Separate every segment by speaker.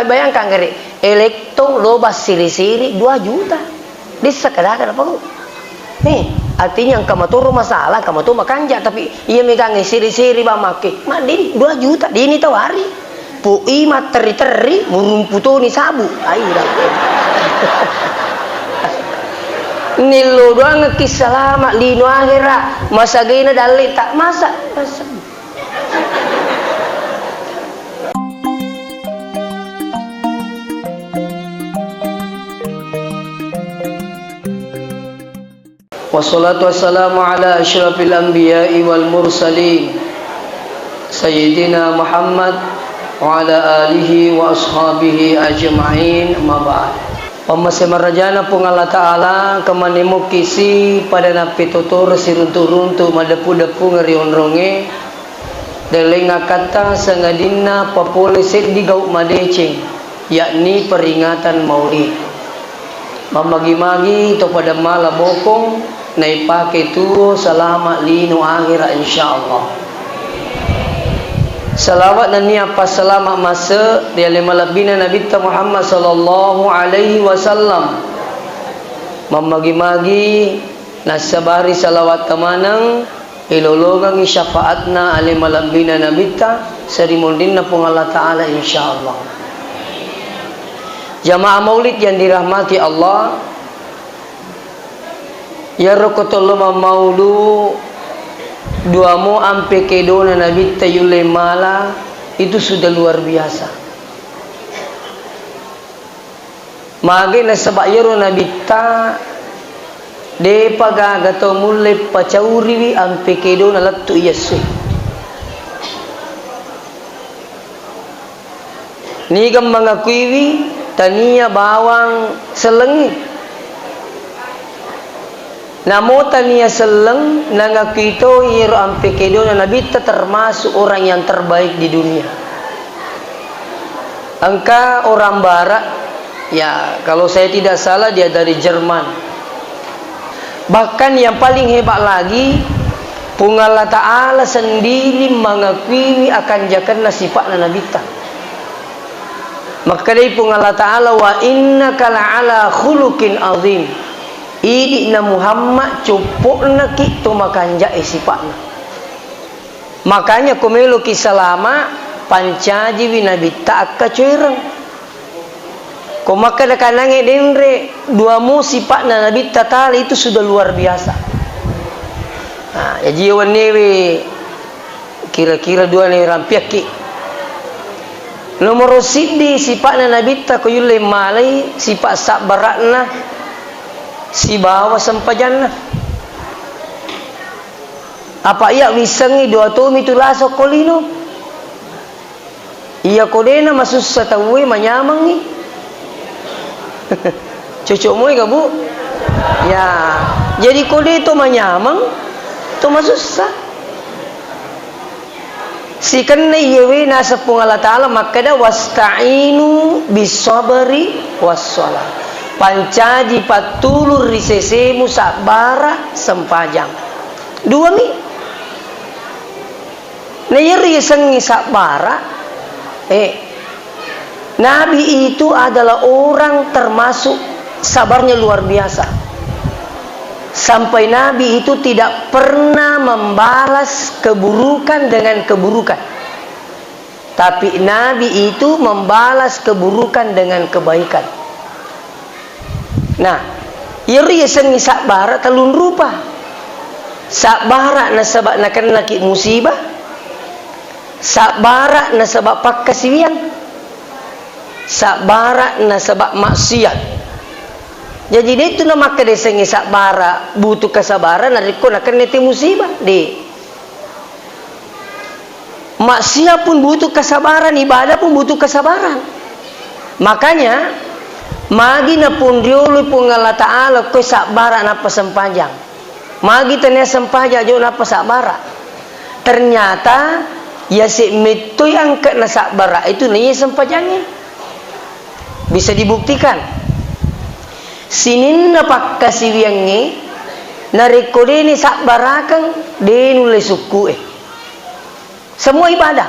Speaker 1: Bayangkan kali elektro loba siri-siri 2 juta. Di sekedar apa lu? Nih, artinya kamu tuh masalah, kamu tuh makanja tapi iya megang siri-siri ba make. Mandi 2 juta di ini tawari. Pui materi-teri murumputu ni sabu. Ayo dah. Nilu doang ngekis selama lino akhirat masa gina dalil tak masa. Wassalatu wassalamu ala asyrafil anbiya'i wal mursalin Sayyidina Muhammad wa ala alihi wa ashabihi ajma'in amma ba'd. Pemasemarajana pung Allah Ta'ala kemanimu kisi pada napi tutur siruntu-runtu madepu-depu ngerion-ronge delenga kata sengadina papolisit di gauk madecing yakni peringatan maulid mamagi-magi to pada mala bokong naipake tu selama lino akhirat insyaallah. Salawat dan niapa selama masa dia lima labina Nabi Muhammad sallallahu alaihi wasallam mamagi-magi nasabari salawat kemanang ilologang syafaatna alima labina Nabi serimundinna pung Allah Ta'ala insyaallah. Jamaah maulid yang dirahmati Allah, ya rokotullah maulu duamu ampe kedona Nabi tayule mala itu sudah luar biasa. Mage na sabayero Nabi ta de pagaga to mulle pacauriwi ampe kedona lattu yesu. Nigam mengakuiwi tania bawang selengi. Namo tania seleng nangakito yero ampe kedona Nabi termasuk orang yang terbaik di dunia. Engkau orang barat, ya kalau saya tidak salah dia dari Jerman. Bahkan yang paling hebat lagi, pung Allah Ta'ala sendiri mengakui akan jakarna sifatna Nabi ta. Maka dari pung Allah Ta'ala wa innaka la'ala khuluqin azim. Ini na Muhammad cupukna kita makan jai sifatna. Makanya kumelu kisalama pancaji Nabi tak kacuireng. Kumaka kanange denre dua mu sifatna Nabi tatali itu sudah luar biasa. Nah, ya jiwan newe kira-kira dua ne rampiaki. Nomor sidi sifatna Nabi ta kuyule malai sifat sabaratna si bawa sempajanna. Apa ia wisengi dua tumi tu laso kolino? Ia kodena masus satawe manyamang ni. Cucuk mu ke bu? Ya, jadi kode itu manyamang, tu masus sa. Si kena yewe nasa pung Allah Ta'ala makada wasta'inu bisabari wassalah. Pancaji patulur risesemu sabara sempajang. Dua mi. Nayeri sengi sabara. Nabi itu adalah orang termasuk sabarnya luar biasa. Sampai Nabi itu tidak pernah membalas keburukan dengan keburukan. Tapi Nabi itu membalas keburukan dengan kebaikan. Nah, iri sengi sabara talun rupa. Sabara na sabak na kanlaki musibah. Sabara na sabak pakkasiwian. Sabara na sabak maksiat. Jadi dia itu nama kade sengi sabara butuh kesabaran nariko na kanlaki musibah di. Maksiat pun butuh kesabaran, ibadah pun butuh kesabaran. Makanya magi na pun diului pun Allah Ta'ala koi sabara napa sempajang. Magi tanya sempajang jo napa sabara. Ternyata ya si metu yang kena sabara itu nih sempajangnya. Bisa dibuktikan. Sinin na pakkasiwiangi narikode ni sabarakan denule suku Semua ibadah.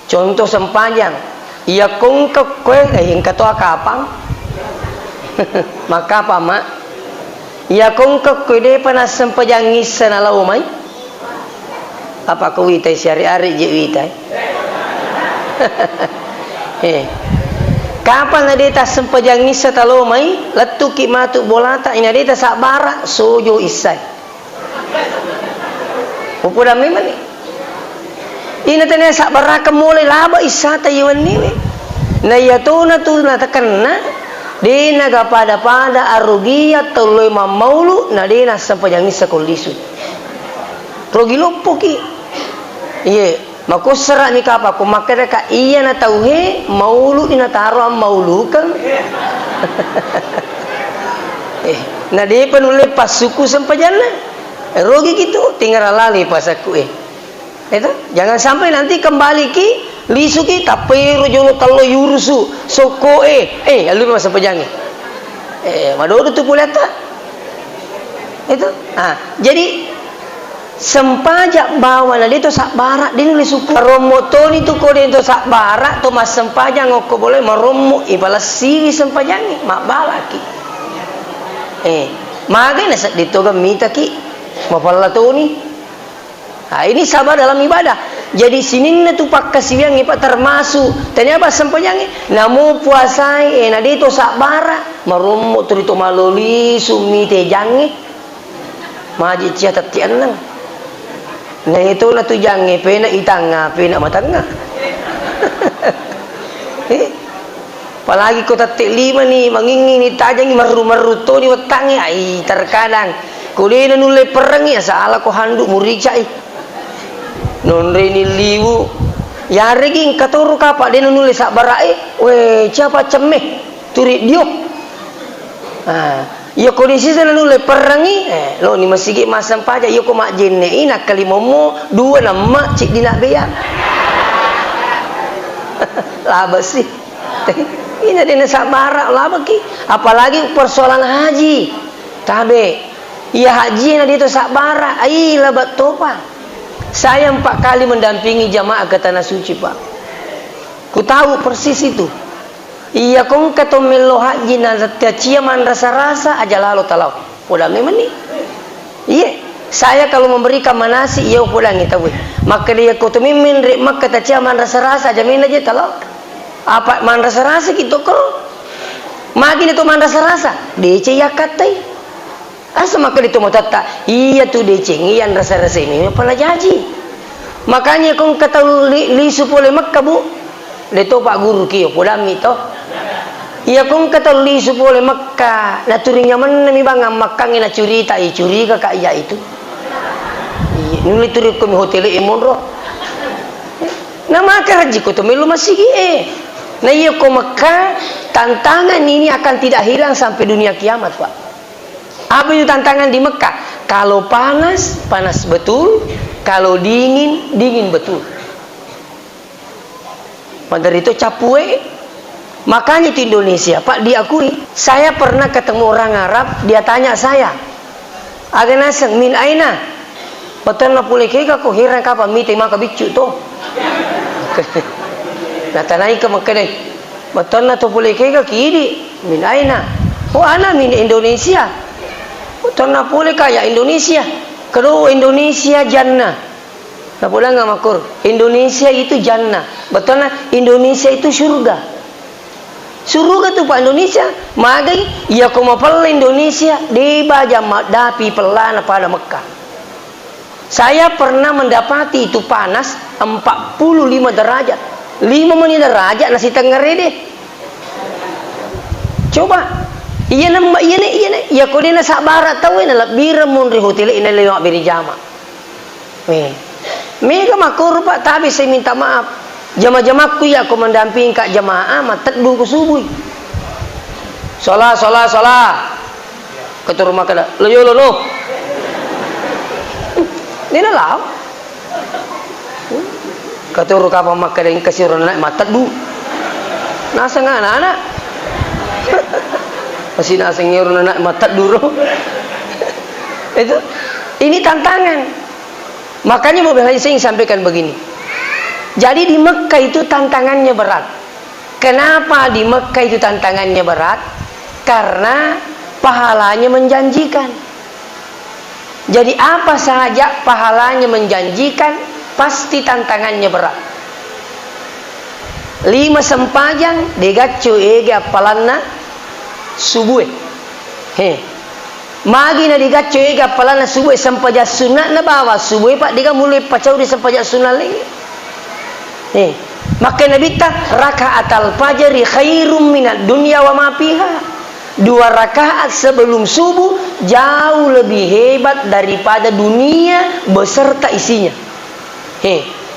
Speaker 1: Contoh sempajang. Iya kong kue yang kata kapang. Maka apa mak? Iya kong kue deh panas sempajangis senalau mai. Apa kau witai syari-ari je witai? Kapan ada tas sempajangis setalo mai? Letu ki matu bolata ini ada tas sabara sojo isai. Pupuda memang ni. Ina tanya sabara kemulai laba isata iwan ni. Na yatuna tu na takana. Dina gapada pada arugia toloi mamaulu na dina sempajangis sekolisu. Rogi lopoki. Iya, mako serak ni kapa ko makada ka iya na tauhe maulu ina taro am maulu kan. Na dia penulai pas suku sempajana. Rogi gitu tinggal lali pas aku Itu jangan sampai nanti kembali ki lisuki tapi rojolo talo yurusu soko lalu masa pejangi. Madodo tu pulata. Itu. Jadi sempajak bawa na dito sak barak din li suku romotoni tu ko dito sak barak to mas sempajang ngoko boleh maromo ibala siri sempajangi mak balaki magai na dito gamita ki mapalatoni. Ini sabar dalam ibadah. Jadi sinin na tu pakkasiang ipa termasuk ternyata sempanjangi namu puasai na dito sak barak maromo tu dito maloli sumite jangi maji cia tatian nang. Nah itu lah tu jangan pena itanga pena matanga. Apalagi kota lima ni mangingin ni tajangi maru to ni watangi ai terkadang kulina nulai perangi salah ko handuk muricai nonre ni liwu ya reging katoru kapa dia nulai sak barae we siapa cemeh turi dio ya kondisi sana nulai perangi lo ni masih masam paja yo ko mak jenne ina kali momo dua nama cik dina beya laba sih ini dina sabara laba ki apalagi persoalan haji tabe ya haji na dito sabara ai laba topa saya 4 kali mendampingi jamaah ke tanah suci pak ku tahu persis itu. Iya kong kato melo haji na cia man rasa-rasa aja lalu talau. Poda memang ni. Iya, saya kalau memberikan manasi iya pulang kita we. Maka dia koto mimin rek maka cia man rasa-rasa aja min aja talau. Apa man rasa-rasa gitu kok. Magi itu man rasa-rasa. DC ya katai. Asa maka itu mau tata. Iya tu DC ngian rasa-rasa ini pala jaji. Makanya kong kata lisu pole Makkah bu. Leto pak guru kiyo poda mito. Iya kong kata lisu pole Makkah. Naturinya mana mi bang Makkah ngina curita curi ka iya itu. Nuli turi ko mi hotel imonro. Na maka haji ko to melu masih na iya ko Makkah tantangan ini akan tidak hilang sampai dunia kiamat pak. Apa itu tantangan di Mekah? Kalau panas, panas betul. Kalau dingin, dingin betul. Padahal itu capue. Makanya di Indonesia, Pak diakui. Saya pernah ketemu orang Arab, dia tanya saya. Aga nasang min aina? Betul na pulih kaya ko hirang ka pa mitay maka bicu to. Natanay ka magkanay. Betul na to pulih kaya kiri min aina? Oh ana min Indonesia. Betul na pulih kaya Indonesia. Kedua Indonesia jannah. Nah pulang nggak makur. Indonesia itu jannah. Betul na Indonesia itu surga. Surga tu pak Indonesia. Magai ya kumapal Indonesia di bajam dapi pelana pada Mekah. Saya pernah mendapati itu panas 45 derajat. 5 menit derajat nasi tengah deh. Coba. Iya nama iya nih. Ya kau dia nak barat tahu ini lah bira munri hotel ini lewat beri jama. Mega makur pak tapi saya minta maaf. Jamaah-jamaahku ya aku mendampingi kak jamaah matak dulu subuh. Solah. Ketua rumah kada. Lo. Ini lah. Ketua rumah apa makan yang kasih orang naik matak dulu. Nasa nggak anak-anak. Masih nasa orang naik matak dulu. Itu. Ini tantangan. Makanya mau saya sampaikan begini. Jadi di Mekah itu tantangannya berat. Kenapa di Mekah itu tantangannya berat? Karena pahalanya menjanjikan. Jadi apa saja pahalanya menjanjikan, pasti tantangannya berat. 5 sempajang degacu ega palanna subuh. Magi na digacu ega palanna subuh sampaja sunat na bawa subuh pak diga mulai pacau di sampaja sunat lagi. Maka Nabi tak rakaatal fajri khairum minad dunya wa ma fiha. 2 rakaat sebelum subuh jauh lebih hebat daripada dunia beserta isinya.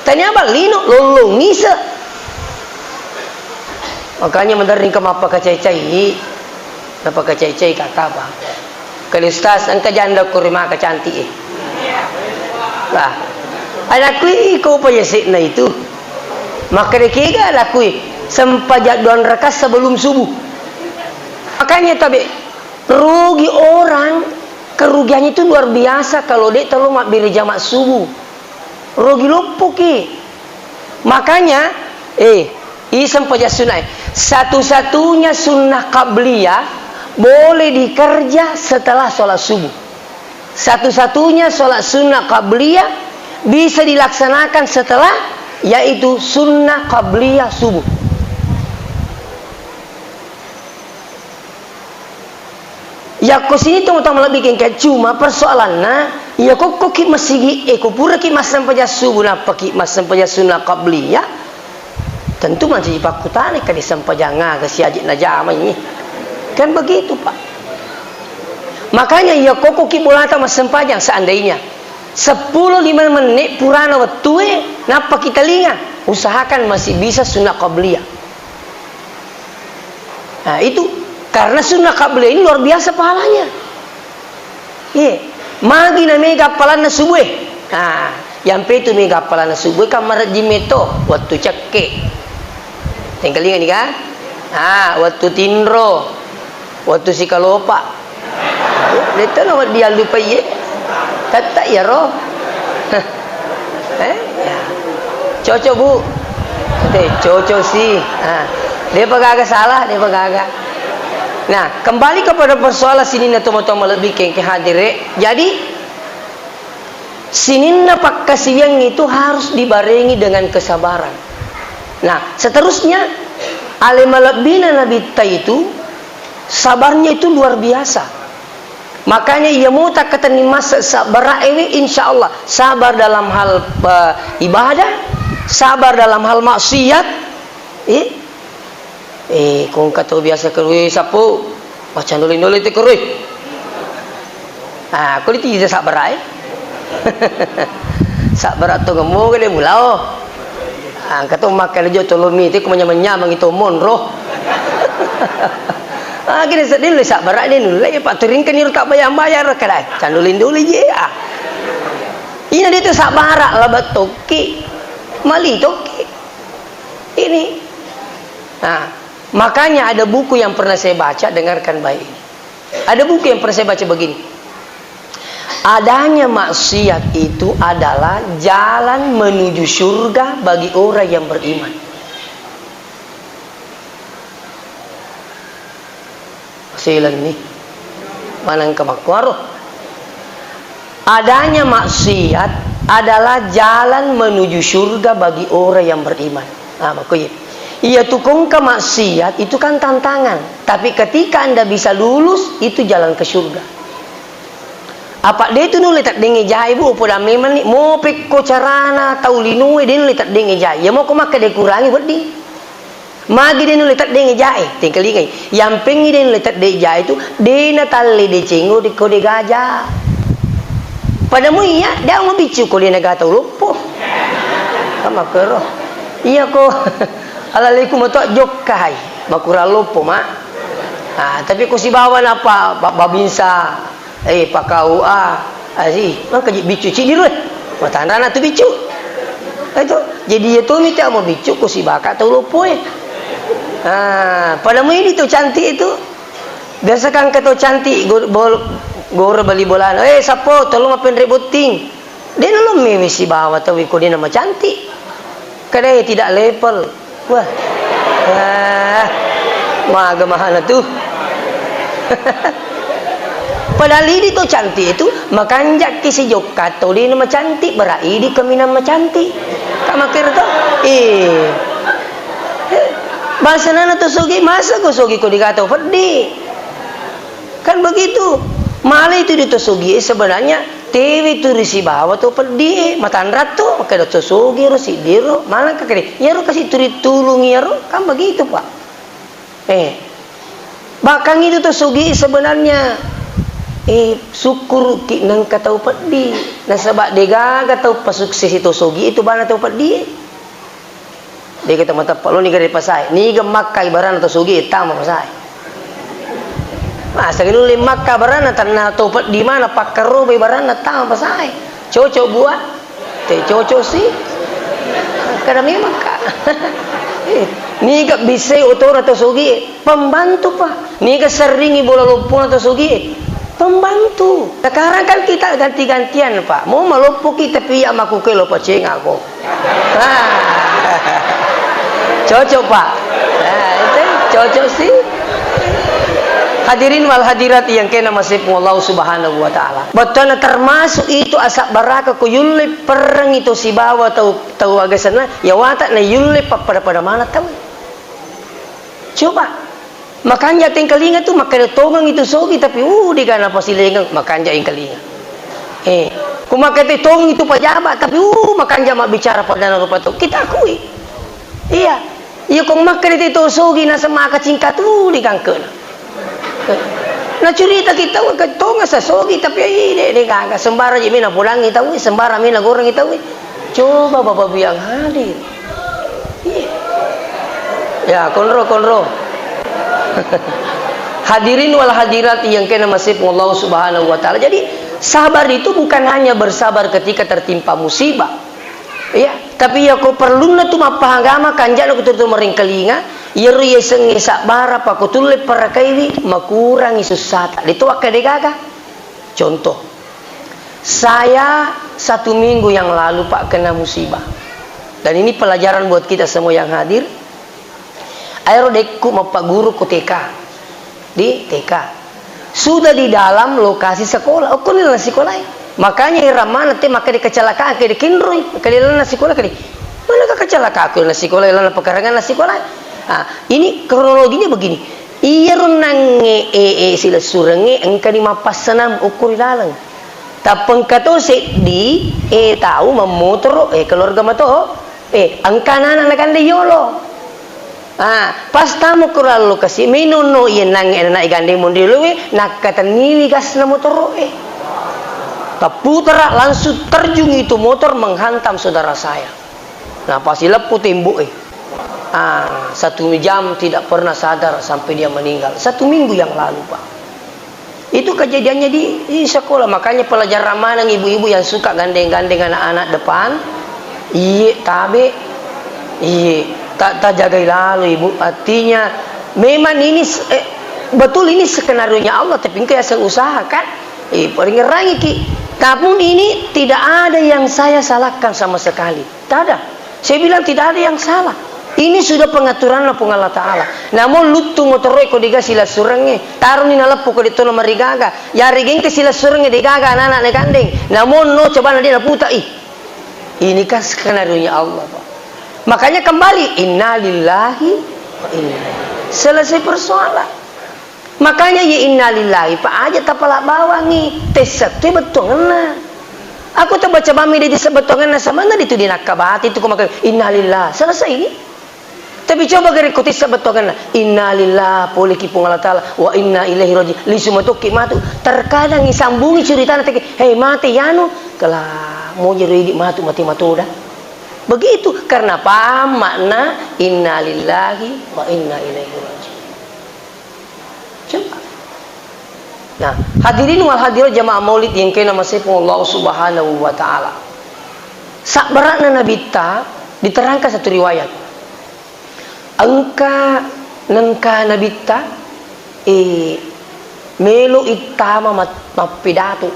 Speaker 1: Tanya apa lino lolong ngisa. Makanya mendaring ke mapa kacai-cai. Napa kacai-cai kata apa? Kalistas angka janda kurima ka cantik. Lah. Anakku iko pa yasik na itu. Maka dekiga lakui sempajak 2 rakaat sebelum subuh. Makanya tabi rugi orang, kerugiannya itu luar biasa kalau dia terlalu beri jamak subuh. Rugi lupuki. Makanya sempajak sunnah. Satu-satunya sunnah qabliyah boleh dikerja setelah sholat subuh. Satu-satunya sholat sunnah qabliyah bisa dilaksanakan setelah, yaitu sunnah qabliyah subuh. Ya ko sini teman-teman lebih kengket cuma persoalannya ya kok ki masih ko pura ki mas sampaja subuh napa ki mas sampaja sunnah qabliyah tentu masih pakutane ka disampaja ngaga si ajik najama ini kan begitu Pak. Makanya ya kok ki bulata mas sampajang seandainya 10-5 menit purana waktu napa kita linga usahakan masih bisa sunnah qabliyah. Nah itu karena sunnah qabliyah ini luar biasa pahalanya. Magi na mega palana subuh. Nah, yang itu mega palana subuh kamar jimeto waktu cekke. Tinggal ingat ni kan? Waktu tinro, waktu sikalopa. Leto na dia lupa ye. Kata ya roh. Cocok bu. Cocok sih. Dia pegagak salah, dia pegagak. Nah, kembali kepada persoalan sini na teman-teman lebih ke hadir. Jadi sininna pak kasiyang itu harus dibarengi dengan kesabaran. Nah, seterusnya alimalabina Nabi itu sabarnya itu luar biasa. Makanya ia mau tak kata ni masa sabar insyaallah sabar dalam hal ibadah, sabar dalam hal maksiat. Kung kato biasa kerui sapu macam nuli-nuli te kerui. Kau itu tidak sabar sabar atau ngemu ke dia mulao. Kato makan lejo tolomi te kumanya-manya mangito monroh. Kini sedih lu sabar dia nulai pak turing kan iru tak bayar kadai. Candulin dulu je. Ini dia tu sabar lah batoki. Mali toki. Ini. Makanya ada buku yang pernah saya baca, dengarkan baik ini. Ada buku yang pernah saya baca begini. Adanya maksiat itu adalah jalan menuju surga bagi orang yang beriman. Silan ini. Manang kamakwaro. Adanya maksiat adalah jalan menuju surga bagi orang yang beriman. Makanya iya tukung ke maksiat itu kan tantangan, tapi ketika anda bisa lulus itu jalan ke surga. Apa dia itu nulis tak dengi jai bu, pada memang ni mau peko carana tahu linui dia nulis tak dengi jai, ya mau kau makan dia kurangi berdi. Magi dia nulis tak dengi jai, tinggal ingat. Yang pengi dia nulis tak dengi jai itu dia natali dia cenggo di kode gajah. Pada mu iya dia mau bicu kau dia negara tahu lupa. Kamu keroh, iya kau. Alaikum atau jokai bakura lupa mak. Tapi ku si bawa apa babinsa pakau maka bicu ci dirut matandana tu bicu itu jadi itu minta mau bicu ku si bakat tahu lupa pada mu ini tu cantik itu biasa kan kata cantik gor beli bola sapo tolong apa rebuting dia belum misi bawa tahu ku dia nama cantik kadang tidak level. Wah, Maga mahal tuh. Padahal ini tuh cantik itu makanjak kisi jokat tuh ini nama cantik berai di kami nama cantik. Kak makir tuh, bahasa nana tuh sogi masa kau sogi kau dikata pedih. Kan begitu. Malah itu ditosogi sebenarnya TV itu risi bawa tuh pedih matan ratu maka ada tosogi risi diro malah kekeri ya ro kasih turi tulung ya ro kan begitu pak. Bahkan itu tosogi sebenarnya syukur ki nang katau pedih nah sebab dega katau pasukses itu sogi itu bana tau pedih dia kata mata pak lo ni gari pasai ni gemak kai barana tosogi tama pasai. Masa gitu lima kabarana tanah topat di mana pak karo barana tahu apa saya cocok buat teh cocok sih kadang memang kak ni gak bisa otor atau sogi pembantu pak ni gak seringi bola lumpur atau sogi pembantu sekarang kan kita ganti-gantian pak mau melumpuh kita pihak maku ke lupa ceng aku cocok pak itu cocok sih. Hadirin wal hadirat yang kena masih Allah subhanahu wa ta'ala. Betul termasuk itu asak baraka ku yulli perang itu si bawa tahu agasana ya watak na yulli pada mana tahu. Coba makanya tingkalinga tu makanya tongang itu sogi tapi di kana pasilengang makanya ingkalinga. Kumakete tongang itu pejabat tapi makanya mak bicara pada rupa tu kita akui. Iya. Iya kong makanya itu sogi na sama kacingkat di kangkeun. Nah cerita kita tonga sa sogi tapi ini kagak sembara je mina pulang kita sembara mina goreng kita coba bapak biang hadir ya konro hadirin wal hadirat yang kena masih Allah subhanahu wa ta'ala. Jadi sabar itu bukan hanya bersabar ketika tertimpa musibah ya tapi ya kau perlu na tu mapahagama kanjana ko tutu maringkalinga yeru yeseng yesak bara pa ko tulle parakaiwi makurangi susata dito akadegaga. Contoh saya 1 minggu yang lalu pak kena musibah dan ini pelajaran buat kita semua yang hadir. Aero dekku mapak guru ko TK di TK sudah di dalam lokasi sekolah aku nila sekolah. Makanya iramana te maka di kecelakaan ke di kinroi kali nasi sekolah kali mana kecelakaan ke nasi sekolah lana pekarangan nasi sekolah. Ini kronologinya begini iya runang sila surenge engka di mapasanam ukur lalang tapeng kato se di tahu memotor keluarga mato angka nana nakan de yolo pas tamu kural lokasi minono iya nang enak gandeng mundi luwe nakatan nili gas na motor Taputra langsung terjun itu motor menghantam saudara saya. Nah pasti lepuh tembok 1 jam tidak pernah sadar sampai dia meninggal 1 minggu yang lalu pak. Itu kejadiannya di sekolah. Makanya pelajar ramanang ibu-ibu yang suka gandeng-gandeng anak-anak depan tabe tak jagai lalu ibu artinya memang ini betul ini skenario nya Allah tapi engkau yang usaha kan peringerangi ki. Namun ini tidak ada yang saya salahkan sama sekali. Tak ada. Saya bilang tidak ada yang salah. Ini sudah pengaturan Allah Ta'ala. Namun lutu motoroi ko diga sila surenge. Taruh ni nalapu ko dito na marigaga. Yari geng ke sila surenge digaga anak-anak gandeng. Namun no coba na dia naputa Ini kan skenario nya Allah Pak. Makanya kembali innalillahi wa inna. Selesai persoalan. Makanya ya innalillahi pak aja tapala bawangi tesak tu betul ngena. Aku tu baca bami di sebetul ngena sama na itu dinakabati itu kumakan innalillah selesai ini. Tapi coba gari kuti sebetul ngena innalillah boleh kipung Allah Taala wa inna ilaihi raji li sumatu kimatu terkadang disambungi cerita nanti hei mati yanu kala mau jadi mati matu dah. Begitu karena paham makna innalillahi wa inna ilaihi raji. Coba. Nah, hadirin wal hadirat jamaah maulid yang kena masih Allah subhanahu wa ta'ala. Sakbaratna Nabi ta diterangkan satu riwayat. Angka nengka Nabi ta melu itama mapidato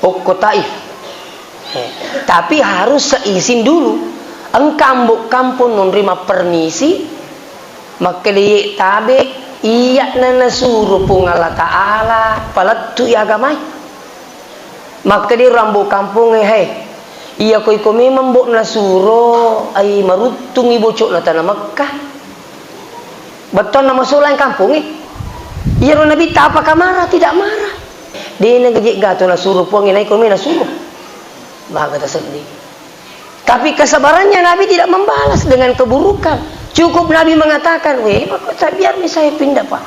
Speaker 1: pokok Taif. Tapi harus seizin dulu. Engkau kampung menerima permisi Maka dia tabe iya nana suruh pun Allah Ta'ala palatu ya agamai. Maka dia rambu kampung iya koi memang bok na suruh ai marutung ibu cok na tanah Mekah. Betul nama suruh kampung iya Nabi tak apakah marah? Tidak marah. Dia ngejek gato na suruh pun inai koi na suruh. Bahagia tersedih. Tapi kesabarannya Nabi tidak membalas dengan keburukan. Cukup Nabi mengatakan, biar saya pindah pak.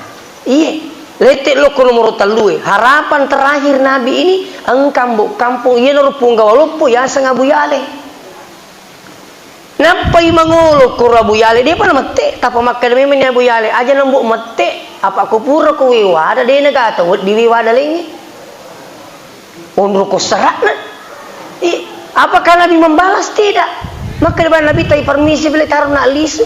Speaker 1: Iya, letek lo kono nomor telu. Harapan terakhir Nabi ini, kampung iya norupung gawalopo ya sengabu yale. Napai mangolo kurabu yale dia pernah mete, tapi makan demi meni abu yale. Aja nembuk mete, apa kupura ku wiwada dia negata, di wiwada lagi. Undur ko serakna. Apakah Nabi membalas? Tidak. Maka depan Nabi tay permisi boleh taruh nak lisu.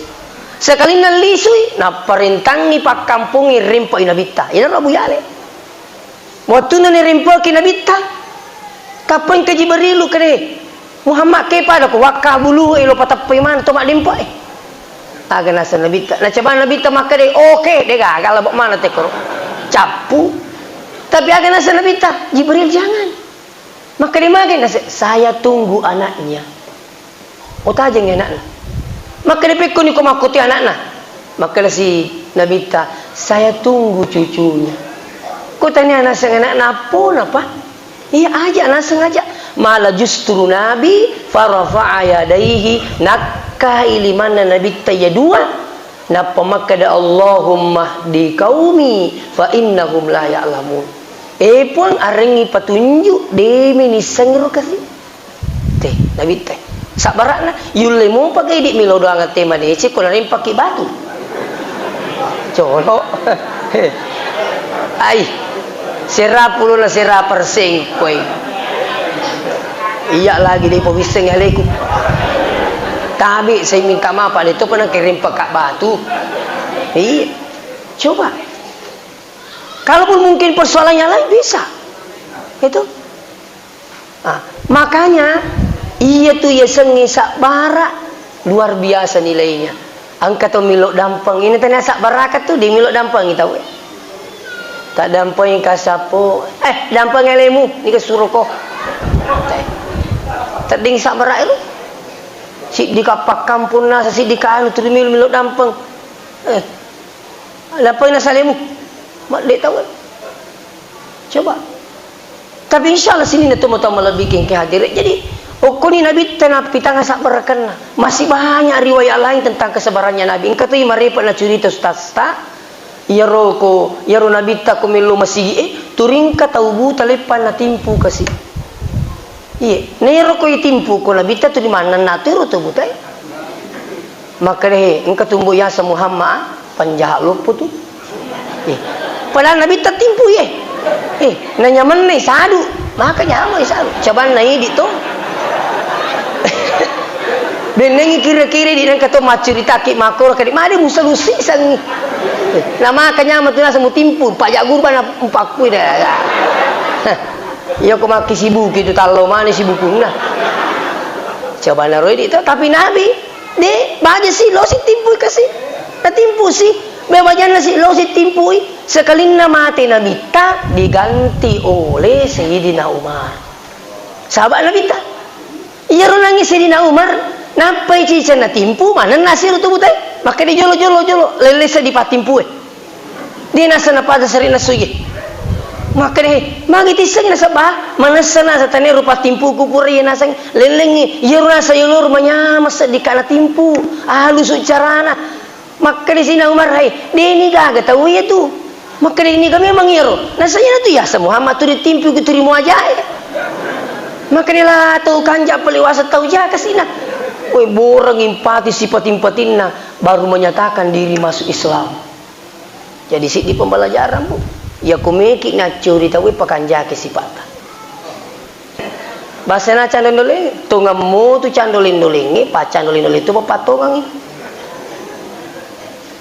Speaker 1: Sekali nak lisu, nak perintangi pak kampungi rimpo inabita. Ini Rabu Yale. Waktu nani rimpo kinabita. Kapan ke Jibrilu kene? Muhammad ke pada ko wakah bulu ilo patapai man to mak limpo Aga nasa nabita. Na coba nabita maka de oke de gagal bok mana te koro. Capu. Tapi aga nasa nabita, Jibril jangan. Maka dia makin saya tunggu anaknya. Otak aja anaknya. Maka dia pikir ni kau makuti anaknya. Maka si Nabi ta, saya tunggu cucunya. Kau tanya anak apa? Iya aja anak sengaja. Malah justru Nabi farafa'a yadaihi nakka iliman Nabi ta ya dua. Napa maka da Allahumma di qaumi fa innahum la ya'lamun. Pun arengi petunjuk demi ni sengru kasih. Teh, Nabi teh. Sabarakna yulemu pakai dik milo doang tema deh. Cik kalau rim pakai batu. Colok. Ai. Serap puluh na serap persing koi. Iya lagi deh pemiseng aleku. Tapi saya minta maaf pada itu pernah kirim pakai batu. Iya. Coba. Kalaupun mungkin persoalannya lain bisa. Itu. Makanya iya tuh ya sengi sak barak luar biasa nilainya. Angkat tu milok dampang. Ini tanya sak barakat tu di milok dampang kita tahu. Tak dampang yang kasapo. Dampang elemu ni ke suruko. Terding sak barak itu. Si di kapak kampung nasa si di kaan tu milok dampang. Dampang nasa lemu. Mak dek tahu kan? Coba. Tapi insyaAllah sini tu mau lebih ke hadirin. Jadi, ni Nabi tanah pitang asak berkena. Masih banyak riwayat lain tentang kesabarannya Nabi. Engkau tu maripatna cerita ustaz-ustaz. Ya ro Nabi tak kumilu masih turingka taubu talepan na timpu kasih. Iya, nero ko timpu ko Nabi tu di mana natero tu butai. Maka engkau tumbuh ya Muhammad panjah lupu tu. Padahal Nabi tertimpu ya. Nanya mana sadu. Makanya apa sadu? Coba naik di tu. Dan nengi kira-kira di nang kata macurita ki makor kadi. Made musa lusi sangi. Nama kanya matuna semu timpu. Pak jak gurban empak kui dah. Ya ko maki sibu gitu talo mana sibuku nah. Coba naroi di tu tapi Nabi de baje si lo si timpu kasih. Na timpu sih. Bebajan nasi lo si timpui sekali mati Nabi tak diganti oleh Sayyidina Umar. Sahabat Nabi tak. Iya nangis Sayyidina Umar. Napai cica na timpu mana nasir tu butai. Maka dia jolo lele sa di patimpu Dia nasa na pada sari nasuye. Maka dia magi tiseng na sabah mana sana sa tani rupa timpu kupuri nasang lelengi. Iya nasa yulur manyamas di kana timpu. Halus ucarana. Maka di sini Umar dia ini gak tahu ya tu. Maka di ini kami mengiro. Nasanya tu ya Muhammad tu ditimpu ke turimu aja. Maka dia lah tahu kanjak pelewasa tahu ya ke sini. Woi borang impati sifat-sifatinna baru menyatakan diri masuk Islam. Jadi di pembelajaran bu. Ya kumiki ngacuri tahu pakanjak ke sifat. Bahasa na candolin tu ngamu tu candolin dolingi, pacandolin dolin tu papatongang ini.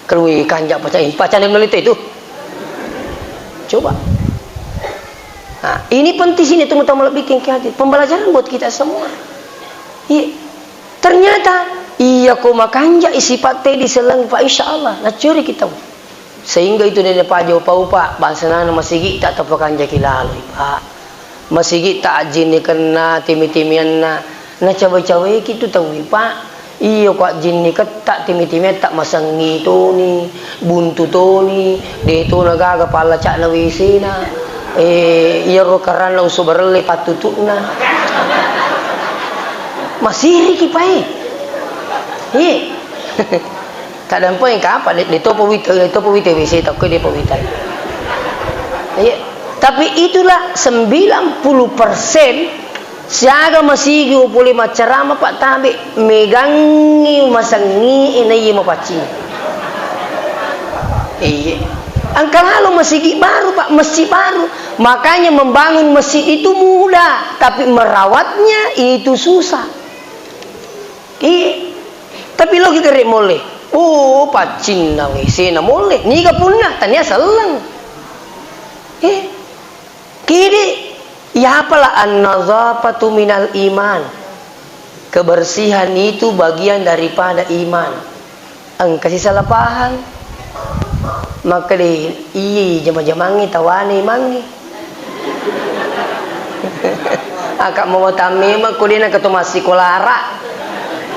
Speaker 1: Kerui kanjak pacan melita itu. Coba. Nah, ini penting sini teman-teman bikin hati. Pembelajaran buat kita semua. Iya. Ternyata Iya ko makanja isipat teh di selang Pak insyaallah na curi kita. Sehingga itu dari Pak jauh Pak bahasa nana masigi tak tapakanja kilalo Pak. Masigi tak jin kena timi-timian na cawe-cawe gitu tahu Pak. Iya kok jin ni ketak timi-timian tak masangi to ni buntu to ni de to naga kepala cak na WC na iya ro karana usubarle patutuna. Masih riki Pak. Iya. Kadang pun yang apa di topo wite WC tak ke di powita. Iya. Tapi itulah 90% siaga masih upuli macarama Pak tabe megangi masangi ini mapaci. Iya. Angkal halo masjid baru Pak, masjid baru. Makanya membangun masjid itu mudah, tapi merawatnya itu susah. Iya. Tapi logika rek boleh. Oh, pacin na WC na boleh. Ni ka punna tanya selang. Kini ya apalah an-nazafatu minal iman. Kebersihan itu bagian daripada iman. Ang kasih salah paham. Maka di jama-jamangi tawani mangi. Akak mau tami mak kudina ketumasi kolara.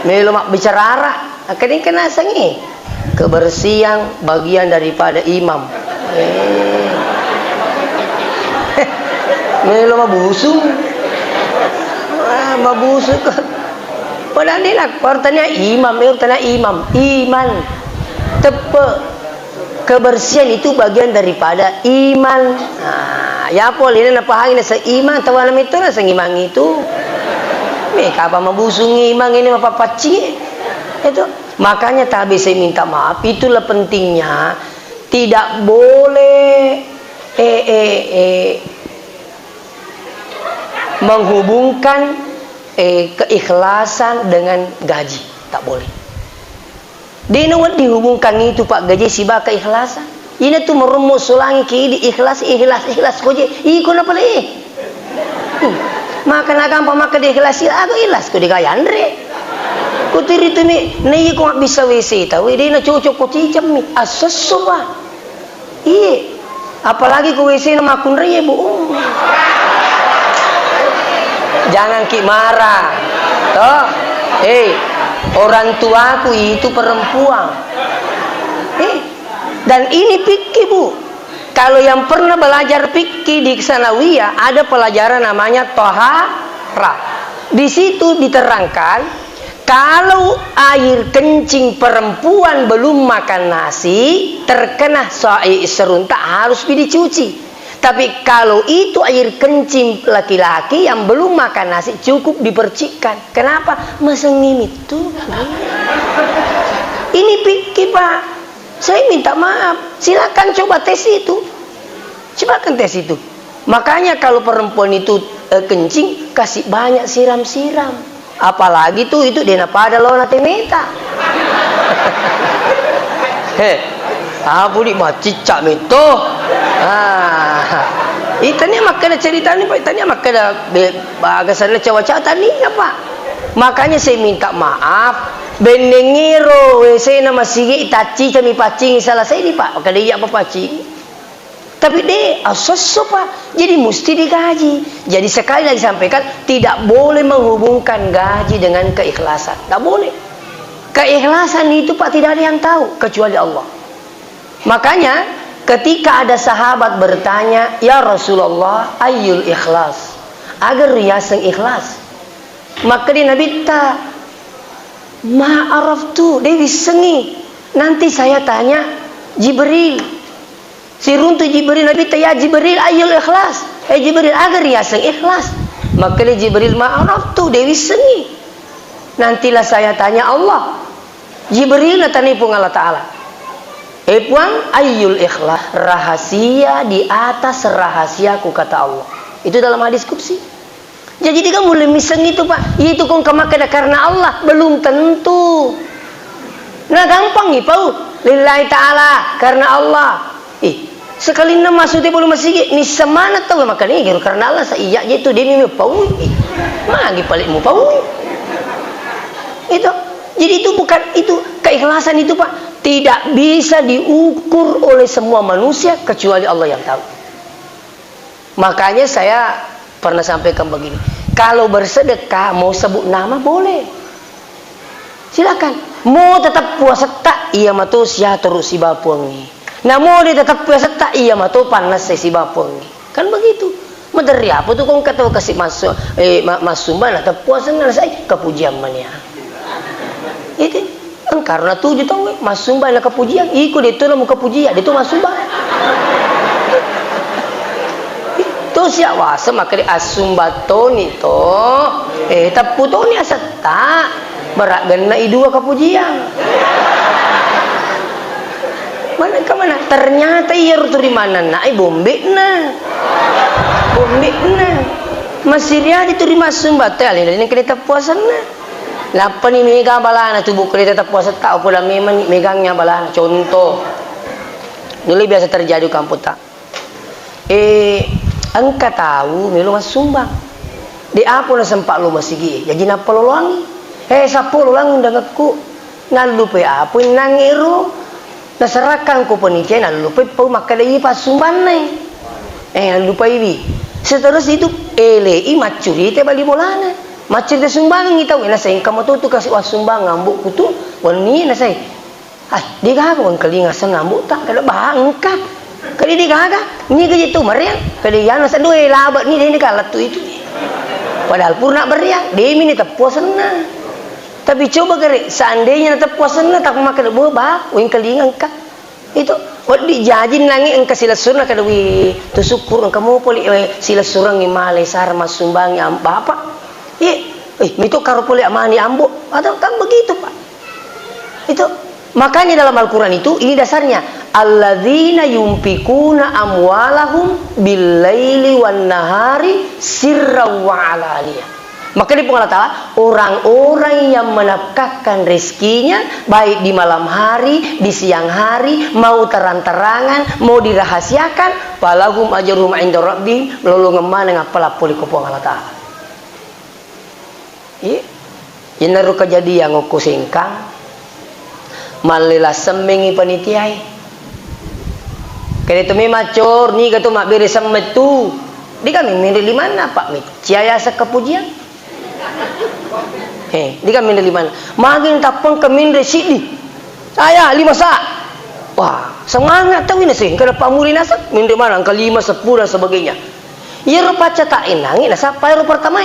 Speaker 1: Melo mak bicara akadin kena sangi. Kebersihan bagian daripada imam. Melo mabusung. Mabusung. Padahal dia nak artinya imam, artinya imam, iman. Tepe. Kebersihan itu bagian daripada iman. Nah, ya boleh nak pahami sa iman tawalam itu na sang imang itu. Apa mabusungi imang ini apa paci. Itu makanya tabi saya minta maaf, itulah pentingnya tidak boleh menghubungkan keikhlasan dengan gaji, tak boleh. Dia nak dihubungkan itu Pak gaji siba keikhlasan. Ini tuh merumus sulangi ki ikhlas koje. Iko na pala Maka na gampang maka diikhlasi aku ikhlas ko di kayandre. Ko tiri tu mi nei ko bisa WC tahu dia na cocok ko cicam mi asasso ba. Iya. Apalagi ko WC na makun re bu. Jangan ki marah. Toh. Orang tuaku itu perempuan. Dan ini fikih Bu. Kalau yang pernah belajar fikih di Sanawiyah ada pelajaran namanya Toharah. Di situ diterangkan kalau air kencing perempuan belum makan nasi terkena seruntak harus dicuci. Tapi kalau itu air kencing laki-laki yang belum makan nasi cukup dipercikkan. Kenapa? Masa ngimit tuh. Ini pikir Pak. Saya minta maaf. Silakan coba tes itu. Cobakan tes itu. Makanya kalau perempuan itu kencing kasih banyak siram-siram. Apalagi tuh itu dia pada lona temeta. Abu di macicak meto. Itanya makanya cerita ni Pak. Itanya makanya bagasannya cawa-cawa tani apa? Makanya saya minta maaf. Benengiro WC nama sige itaci kami pacing salah saya ni Pak. Maka dia apa pacing? Tapi dia asoso Pak. Jadi mesti digaji. Jadi sekali lagi sampaikan tidak boleh menghubungkan gaji dengan keikhlasan. Tak boleh. Keikhlasan itu Pak tidak ada yang tahu kecuali Allah. Makanya ketika ada sahabat bertanya, "Ya Rasulullah, ayyul ikhlas?" Agar riasang ikhlas. Maka dia Nabi ta ma'araftu, dia disengi. Nanti saya tanya Jibril. Si runtu Jibril Nabi ta ya Jibril ayyul ikhlas? Jibril agar riasang ikhlas. Maka dia Jibril ma'araftu, dia disengi. Nantilah saya tanya Allah. Jibril natani pun Allah Ta'ala. Puang ayyul ikhlas, rahasia di atas rahasiaku kata Allah. Itu dalam hadis qudsi. Jadi dia boleh miseng itu Pak. Itu kong kemakana karena Allah belum tentu. Nah gampang nih Pak. Lillahi ta'ala karena Allah. Sekali nama maksudnya belum masih ni semana tahu makanya karena Allah saya itu dia mimi Pak. Magi paling mu Pak. Itu
Speaker 2: Jadi itu bukan itu keikhlasan itu Pak tidak bisa diukur oleh semua manusia kecuali Allah yang tahu. Makanya saya pernah sampaikan begini, kalau bersedekah mau sebut nama boleh, silakan. Mau tetap puasa tak iya matu sia terus si bapuangi. Nah mau dia tetap puasa tak iya matu panas si bapuangi. Kan begitu. Mederi apa tuh kau kata kasih masuk masumban atau puasa saya kepujian mania. Itu karena tuh dia tahu masumban lah kepujian. Ikut itu lah muka pujian, itu masumban. Itu siap wasa maka di asumbaton itu taputoni asata berak gena idua kepujian. Mana ke mana? Ternyata iya ruturi mana nak bombek na. Masih dia diterima sumbat tali ini kita puasa na. Lapan ini mega balana tubuh kita tetap puasa tak pula memang megangnya balana contoh. Dulu biasa terjadi kampung tak. Engkau tahu melu mas sumbang. Di apa na sempak lu masih gi. Jadi napa lu langi? Sapo lu langi dengaku. Nalupe apa nangiru. Nasarakan ko panitia nalupe pau makadai pas sumban nai. Lupa ibi. Seterus itu elei macuri te bali bolana. Macuri te sumbang ngitau ina sai kamu tu kasih was sumbang ngambuk kutu. Wani na sai. Di gaga wan kalinga sa ngambuk tak kada bangka. Kali di gaga ni gaji tu meriang. Kali yana sa due labat ni dia kalat tu itu. Padahal purna beriang, demi ni tak puasan na. Tapi coba kare seandainya tak puasan na tak makan boba, wing kalinga ka. Itu wadi jajin nangi engka sila surna kada wi tu syukur kamu poli sila surang imale sar masumbang am bapak itu karo poli amani ambo atau kan begitu Pak. Itu makanya dalam Al-Qur'an itu ini dasarnya alladzina yumfikuna amwalahum bil-laili wan-nahari sirran wa alaniya. Maka di Allah Ta'ala orang-orang yang menafkahkan rezekinya baik di malam hari, di siang hari, mau terang-terangan, mau dirahasiakan, falahum ajruhum 'inda rabbihim, lalu ngemana ngapala puli ko Allah Ta'ala. Iya. Naru kejadian nguku singkang malila semengi panitiai. Kaya itu macor ni katu mak beri semet tu. Di kami milih di mana Pak mit? Ciaya sekepujian. Di kami milih di mana? Magin tapang kami residi. Saya 5 sak. Wah, semangat tahu ini sih. Kenapa muli nasak? Min mana? Angka 5, 10 dan sebagainya. Ya rupa cata inangi nasa payro pertama.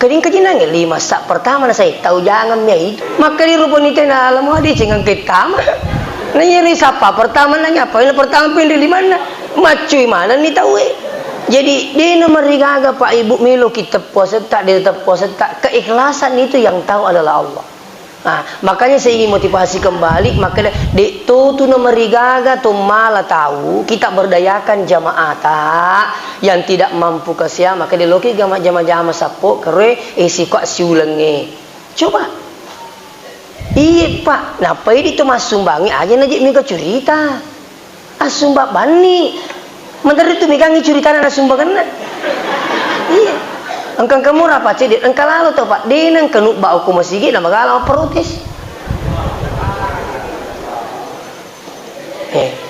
Speaker 2: Keding kejinangi 5 sak pertama na saya tahu jangan ya itu. Maka di rupa ni tena alam hadi cengang kita mah. Nanya siapa pertama nanya apa? Ini pertama pilih di mana? Macui mana ni tahu Jadi di nomor rigaga Pak Ibu Milo kita puasa tak dia tetap puasa tak, keikhlasan itu yang tahu adalah Allah. Nah, makanya saya ingin motivasi kembali maka di tu nomor rigaga tu malah tahu kita berdayakan jamaah tak yang tidak mampu kesia maka di loki jamaah sapo kere isi kok siulenge. Coba iya Pak, napa ini tu mas sumbangi aja najik mika cerita. Sumbak bani. Menteri itu megangi cerita na sumbangan na. Iya. Engkang kamu rapat cedit, engkang lalu tau Pak, denang kenuk bau ku masigi na magalang protes.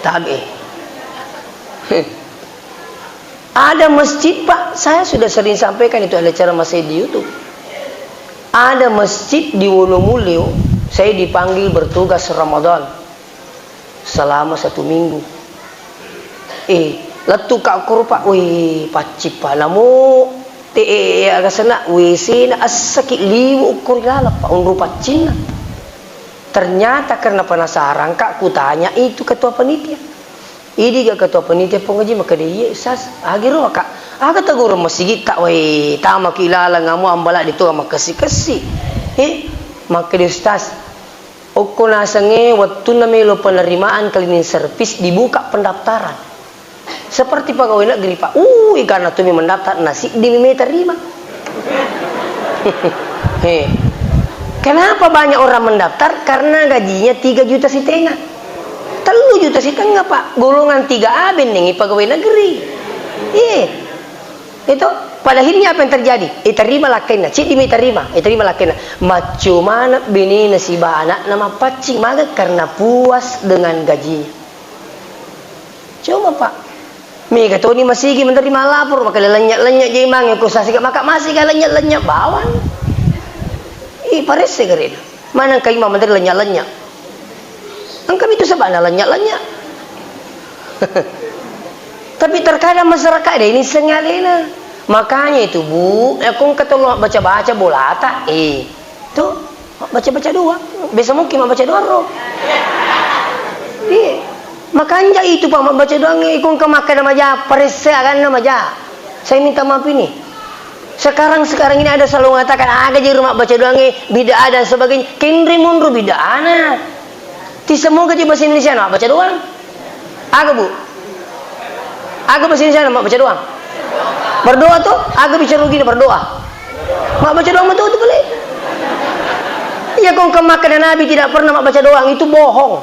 Speaker 2: Tabi. Ada masjid Pak, saya sudah sering sampaikan itu ada cara masjid di YouTube. Ada masjid di Wonomulyo, saya dipanggil bertugas Ramadan selama 1 minggu. Letu kak kur Pak, pacip Pak namu agak sana WC na asakit liwu ukur lalap Pak unru pacin. Ternyata karena penasaran kak kutanya itu ketua panitia. Ini gak ketua panitia pengaji maka dia sas agiru kak. Aga tagur masjid tak tama kilala ngamu ambala dito makasi-kasi. Maka dia ustaz Oko nasange waktu namelo penerimaan cleaning service dibuka pendaftaran. Seperti pegawai negeri Pak. Karena tumi mendaftar nasi di terima. Kenapa banyak orang mendaftar? Karena gajinya 3,5 juta. 3 juta Pak. Golongan 3A ning pegawai negeri. Itu Padahilnya apa yang terjadi? Terimalah kena. Cik dimi terimalah kena. Macumana bini nasiba anak nama pacing maka karena puas dengan gajinya. Coba Pak. Mi kata ni masih lagi menerima lapor maka lenyak-lenyak je imang yang kusasi maka masih kan lenyak-lenyak bawan. Pares segerin. Mana kau imam menerima lenyak-lenyak? Angkam itu sebab lenyak-lenyak. Tapi terkadang masyarakat ini sengalena. Makanya itu Bu, aku kata lu baca-baca bola tak? Tuh baca-baca doang. Biasa mungkin baca doang roh. Makanya itu Pak baca doang ikut ke makan nama aja, perese kan nama aja. Saya minta maaf ini. Sekarang ini ada selalu mengatakan ada di rumah baca doang bid'ah dan sebagainya. Kendri mundur bid'ah ana. Ti semua ke bahasa Indonesia nak baca doang. Aga Bu. Aga bahasa Indonesia nak baca doang. Berdoa tuh aga bicara begini berdoa. Mak baca doang betul boleh. Iya kau kemakan Nabi tidak pernah mak baca doang itu bohong.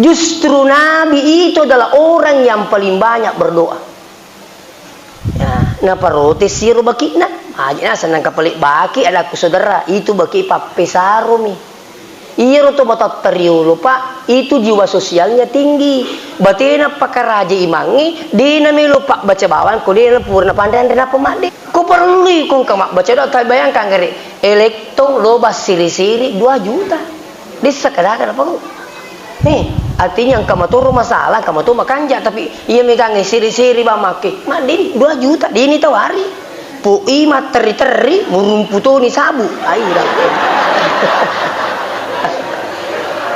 Speaker 2: Justru Nabi itu adalah orang yang paling banyak berdoa. Ya, napa roti siru baki nak? Aja senang kapelik baki ada aku saudara itu baki pape sarumi. Iya roto batat teriulu Pak itu jiwa sosialnya tinggi. Batina pakaraja imangi dina milu Pak baca bawang ko dina purna pandan dina pemade. Ko perlu kung kamak baca doa tay bayangkan ngeri elektong loba siri-siri 2 juta. Di sekadar apa kok? Nih, artinya kamu tuh masalah, kamu tuh makanja tapi iya megang siri-siri bamake. Madin 2 juta dini tawari. Pui materi-teri murumputuni sabu. Aira.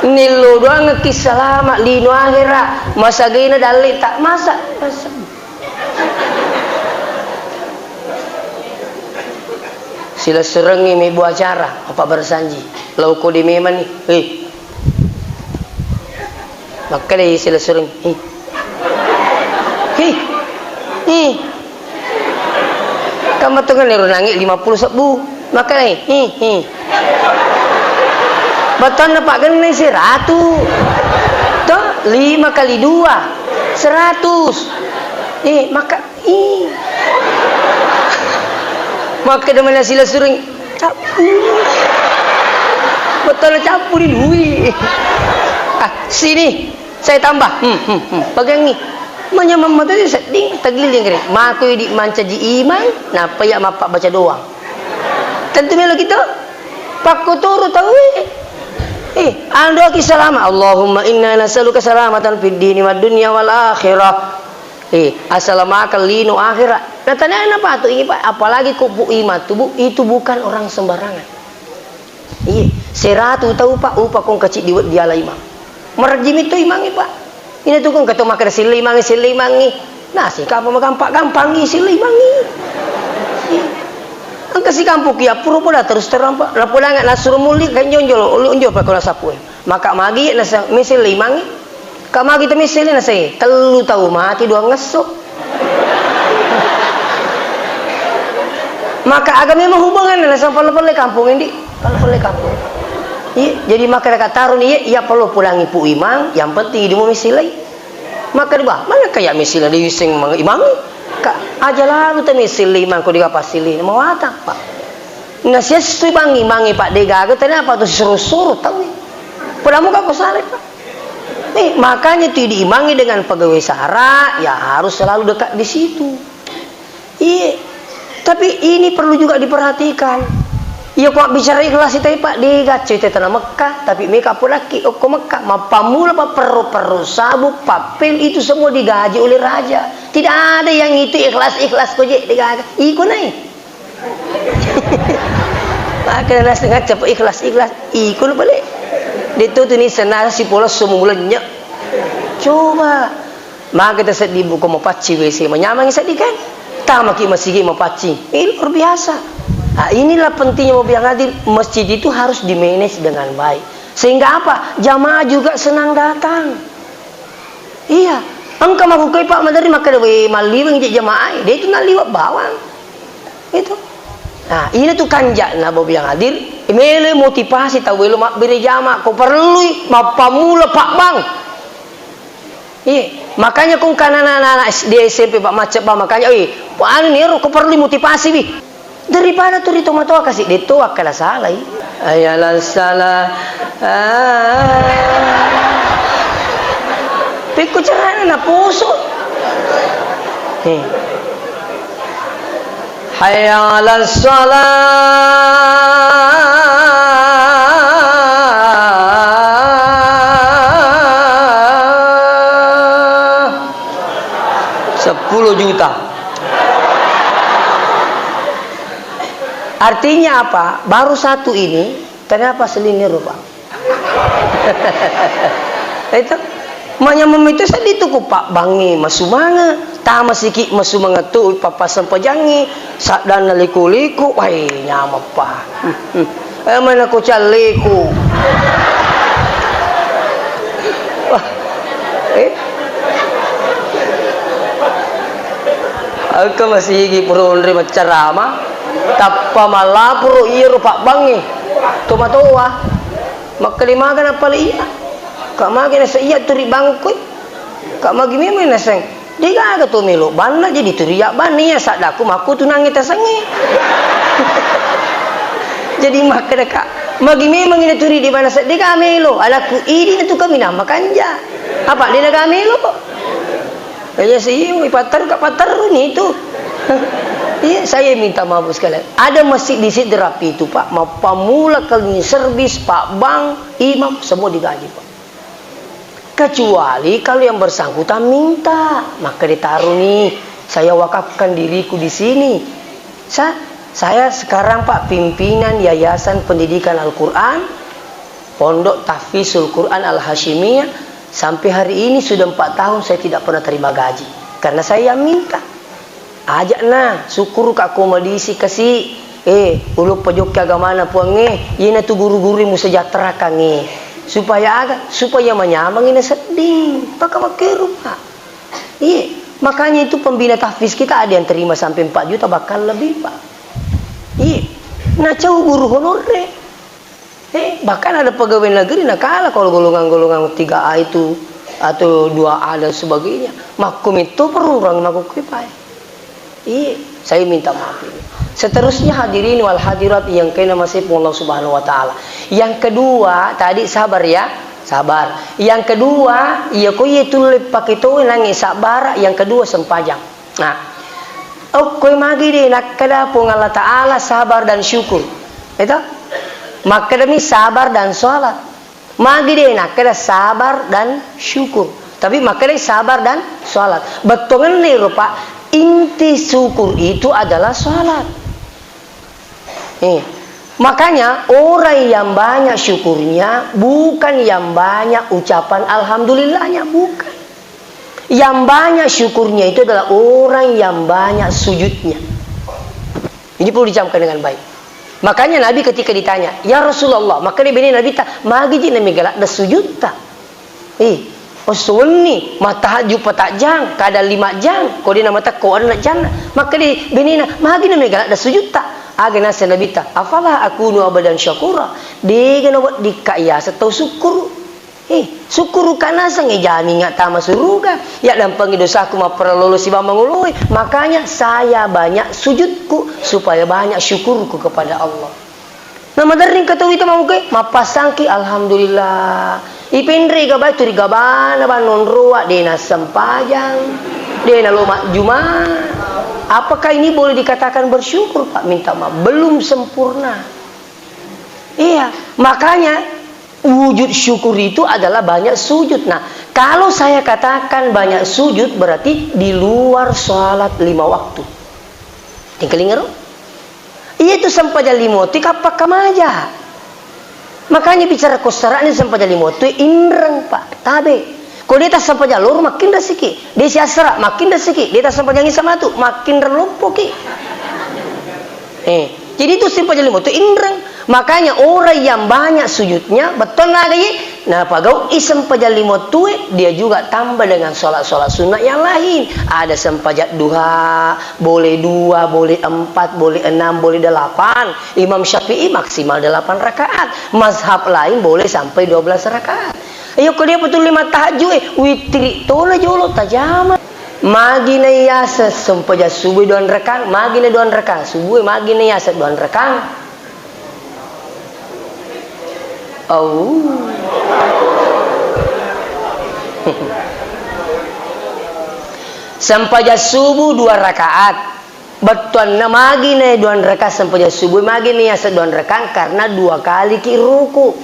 Speaker 2: Nilo doang ngekisah lama lino akhirat masa gina dalik tak masa sila serengi mi buat acara apa bersanji lau ko di meman ni maka deh sila serengi kamu tuh kan liru nangis 50 sebu maka deh betul Pak kan 100 tuh 5 kali 2 100 maka demana sila suring capu betul capu di duit sini saya tambah pegang ni menyamam mata dia seding tagliling kere maku di manca ji iman napa ya mapak baca doang tentu melo kita pak kuturu tahu ando kisah lama Allahumma inna nas'aluka salamatan fid dini wad dunya wal akhirah assalamualaikum lino akhirat nah tanya apa tuh ini Pak apalagi kubu iman tubuh itu bukan orang sembarangan 100 tahu Pak upah kong kecil dia lah imam merjim itu imangi Pak ini tuh kong kata makan silimangi nasi kapal gampang silimangi angkasi kampung ya pura pura terus terampak laporan nasur muli kan jonjol pak kalau sapu maka magi nasa misil limangi kamagi tu misil nasa telu tahu mati 2 ngesuk maka agak memang hubungan nasa pala kampung ini pala kampung iya jadi maka dekat tarun iya perlu pulangi pu imang yang penting di mau misil maka di bawah mana kayak misil di wising imangi aja lalu tu misil imang ko di kapasili mau atak Pak nasi sesuai bangi Pak dega kenapa tuh suruh tahu pada muka kau saleh Pak makanya itu diimangi dengan pegawai sara ya harus selalu dekat di situ iya tapi ini perlu juga diperhatikan iya kok bicara ikhlas itu Pak dega cerita tanah Mekah tapi mereka pun lagi ke Mekah mapamula Pak perlu sabu papel itu semua digaji oleh raja tidak ada yang itu ikhlas kojek digaji ikut naik maka nas dengan cepat ikhlas ikut balik ditutup ni senasi pola semulanya coba maka kita sedih buku mapaci WC menyamangi sedih kan tamaki masih mapaci ini luar biasa. Nah, inilah pentingnya mobil yang hadir masjid itu harus dimanage dengan baik sehingga apa jamaah juga senang datang iya engkau mau kai Pak madari maka dewe maliweng jamaah dia itu nak liwat bawang itu nah ini tuh kanjak nah mobil yang hadir mele motivasi tahu lo mak beri jamaah kau perlu mapamula Pak Bang Iya, makanya kung anak-anak di SMP Pak macet Pak, makanya anu nih kau perlu motivasi bi. Daripada tuh ditomato kasih dito akala salah. Ayalah salah. Piku cerana na puso. Hayya 'alas salah. 10 juta. Artinya apa? Baru satu ini, kenapa selinir Pak? Itu manyamam itu saya dituku Pak Bangi masumanga, tama siki masumanga tu papasan pajangi, dan liku-liku, wah nyama Pak. Mana ko caliku. Wah, aku masih gigi puro nerima ceramah, tappa malapuro iya Pak Bangi, tomatoa, makalimagan apa liya, kak magi nasa iya turi bangkoy, kak magi mimi naseng, di gaga tu milo, bana jadi turi ya bani ya sadaku maku tu nangit tasangi, jadi makanya kak, magi memang ini turi di mana sa, di kamilo, alaku ini tu kami nama kanja, apa di kamilo? Kaya sih, patar kak patar ni itu. Iya, saya minta maaf sekalian. Ada masjid di Sidrapi itu Pak, mau pamula kali servis Pak Bang, imam semua digaji Pak. Kecuali kalau yang bersangkutan minta, maka ditaruh nih. Saya wakafkan diriku di sini. Saya sekarang Pak pimpinan Yayasan Pendidikan Al-Quran, Pondok Tahfizul Quran Al-Hashimiyah. Sampai hari ini sudah 4 tahun saya tidak pernah terima gaji. Karena saya yang minta. Ajak nah, syukur kak komodisi kasih. Ulu pojok agama na puang Ina tu guru-guru mu sejahtera kang supaya menyamang ini sedih. Maka makiru Pak. Makanya itu pembina tahfiz kita ada yang terima sampai 4 juta bahkan lebih Pak. Nah jauh guru honorer. Bahkan ada pegawai negeri nak kalah kalau golongan-golongan 3A itu atau 2A dan sebagainya. Makum itu perlu orang makukipai. Saya minta maaf ini. Seterusnya hadirin wal hadirat yang kena masih Allah Subhanahu wa taala. Yang kedua, tadi sabar ya, sabar. Yang kedua, iya ko itu pakai tu nangis sabar, yang kedua sempajang. Nah, koy magi deh nak kada pun Allah taala sabar dan syukur. Itu maka demi sabar dan sholat. Magi deh nak kada sabar dan syukur. Tapi maka deh sabar dan sholat. Betul nih Pak. Inti syukur itu adalah sholat. Makanya orang yang banyak syukurnya bukan yang banyak ucapan alhamdulillahnya, bukan. Yang banyak syukurnya itu adalah orang yang banyak sujudnya. Ini perlu dicamkan dengan baik. Makanya Nabi ketika ditanya, ya Rasulullah, maka dia bini Nabi tak, magi jina migalak da sujud tak. Osuni, mata haju patak jang, kada 5 jang, kau dia nama tak kau ada nak jana. Maka dia bini na, magi na migalak da sujud tak. Agak nasi Nabi tak, afalah aku nu abadan syakura. Dia kena buat dikaya setau syukur. Syukur kana sang jami ngat tama suruga. Ya dampang dosaku ma perlu si bamangului. Makanya saya banyak sujudku supaya banyak syukurku kepada Allah. Nama daring kata itu mau ke mapasangki alhamdulillah. Ipindri gabay turi gabana banon ruwa dena sempajang. Dena loma Jumat. Apakah ini boleh dikatakan bersyukur Pak? Minta maaf, belum sempurna. Iya, makanya wujud syukur itu adalah banyak sujud. Nah, kalau saya katakan banyak sujud berarti di luar sholat 5 waktu. Tinggal iya itu sampaja limoti kapakam aja. Makanya bicara kosara ini sampaja limoti inreng Pak. Tabe. Kalau dia tak sampaja lor makin resiki. Dia siasra makin resiki. Dia tak sampaja sama tu makin relompoki. Jadi itu sampaja limoti inreng. Makanya orang yang banyak sujudnya betul lagi. Nah pagau isem pajak 5 tuh dia juga tambah dengan sholat-sholat sunat yang lain. Ada sempajak duha, boleh 2, boleh 4, boleh 6, boleh 8. Imam Syafi'i maksimal 8 rakaat. Mazhab lain boleh sampai 12 rakaat. Ayo ko dia betul 5 tahajud witri tola jolo tajama. Magi na yasa sampaja subuh 2 rekan, magi na 2 rekan, subuh magi na yasa 2 rekan. Oh. Sampaja subuh 2 rakaat. Betul na magi na 2 rakaat sampaja subuh magi na yasa 2 rekan karena 2 kali ki ruku.